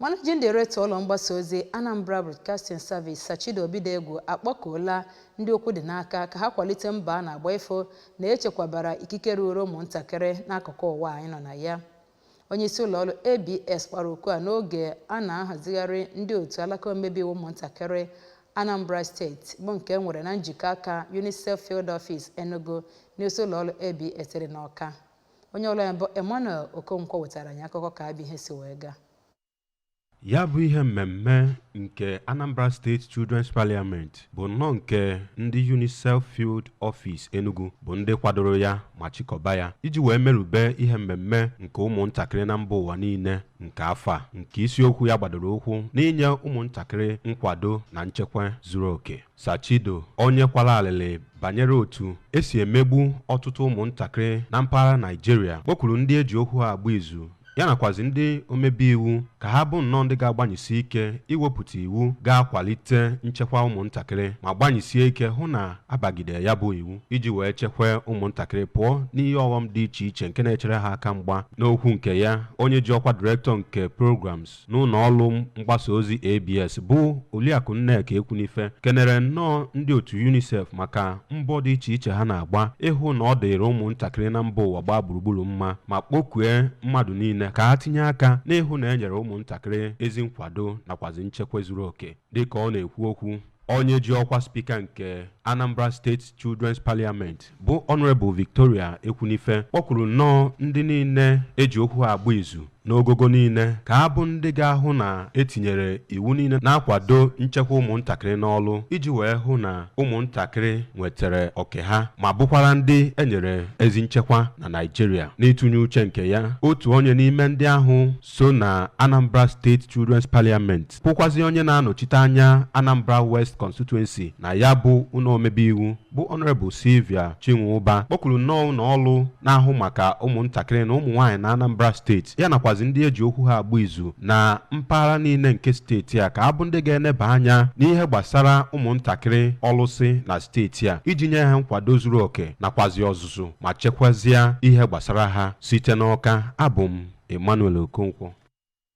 Managing Director ụlọ mgbasa ozi Anambra Broadcasting Service Obidiegwu akpọkuola ndị okwu dị n'aka ka ha kwalite mba na-agba ifo na echekwabara ikike ruru ụmụntakịrị n'akụkụ ụwa anyị nọ na ya. Onye isi ụlọ ọrụ ABS kpara oku a n'oge a na-ahazigharị ndị otu alaka omebe iwu ụmụntakịrị Anambra State bụ nke nwere na njikọ aka UNICEF Field Office Enugu n'isi ụlọ ọrụ ABS dị n'Ọka. Onye ọrụ ya bụ Emmanuel Okonkwo wetara anyị akụkọ ka abịa ihe si wee gaa. Ya bụ ihe mmemme nke Anambra State Children's Parliament bụ nnọọ nke ndị UNICEF Field Office Enugu bụ ndị kwadoro ya ma chịkọba ya iji wee merube ihe mmemme nke ụmụntakịrị na mba ụwa niile nke afọ a, nke isiokwu ya gbadoro ụkwụ n'inye ụmụntakịrị nkwado na nchekwa zuru oke. Sachido, onye kwara alịlị banyere otu esi emegbu ọtụtụ ụmụntakịrị na mpaghara Nigeria, kpọkuru ndị eji okwu ha agba izu ya nakwazi ndị omebe iwu ka ha bụ nnọọ ndị ga-agbanyesi ike iwepụta iwu ga-akwalite nchekwa ụmụntakịrị ma gbanyesie ike hụ na abagide ya bụ iwu iji wee chekwaa ụmụntakịrị pụọ n'ihe ọghọm dị iche iche nke na-echere ha aka mgba. N'okwu nke ya, onye ji ọkwa direktọ nke programs n'ụlọ ọrụ mgbasa ozi ABS bụ Oliakụ Nneka Ekwunife kenere nnọọ ndị otu UNICEF maka mbọ dị iche iche ha na-agba ịhụ na ọ dịrị ụmụntakịrị na mba ụwa gbaa gburugburu mma ma kpọkue mmadụ niile ka ha tinye aka n'ịhụ na enyere ụmụntakịrị ezi nkwado nakwazi nchekwa zuru oke. Dịka ọ na-ekwu okwu, onye ji ọkwa spika nke Anambra State Children's Parliament bụ Honorable Victoria Ekwunife kpọkwuru nnọọ ndị niile eji okwu ha agba izu n'ogogo niile ka ha bụ ndị ga-ahụ na etinyere iwu niile na-akwado nchekwa ụmụntakịrị n'ọlụ iji wee hụ na ụmụntakịrị nwetara oke ha ma bụkwara ndị enyere ezi nchekwa na Nigeria. N'ịtụnye uche nke ya, otu onye n'ime ndị ahụ so na Anambra State Children's Parliament bụkwazi onye na-anọchite anya Anambra West Constituency na ya bụ ụlọ omebe iwu bụ Honorable Sylvia Chinwụba kpọkwuru nnọọ n'ọlụ na-ahụ maka ụmụntakịrị na ụmụ nwaanyị na Anambra State ya nakwazi ndị eji okwu ha agba izu na mpaghara niile nke steeti a ka ha bụ ndị ga-eneba anya n'ihe gbasara ụmụntakịrị ọlụsị na steeti a iji nye ha nkwado zuru oke nakwazi ọzụzụ ma chekwazie ihe gbasara ha. Site n'Ọka, abụ m Emmanuel Okonkwo.